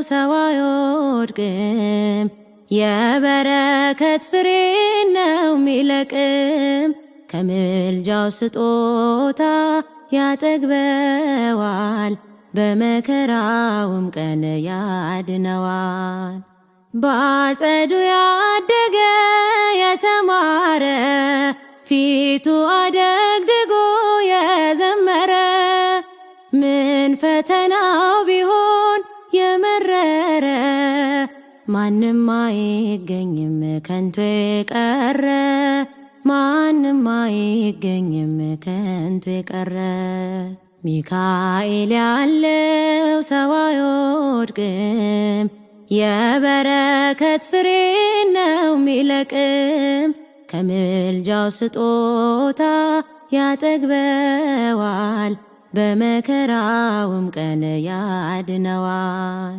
ሰው አይወድቅም የበረከት ፍሬ ነው ሚለቅም ከምልጃው ስጦታ ያጠግበዋል በመከራውም ቀን ያድነዋል ባጸዱ ያደገ የተማረ ፊቱ አደግድጎ የዘመረ ምን ፈተናው ቢሆን የመረረ ማንም አይገኝም ከንቱ የቀረ ማንም አይገኝም ከንቱ የቀረ ሚካኤል ያለው ሰው አይወድቅም የበረከት ፍሬ ነው ሚለቅም ከምልጃው ስጦታ ያጠግበዋል በመከራውም ቀን ያድነዋል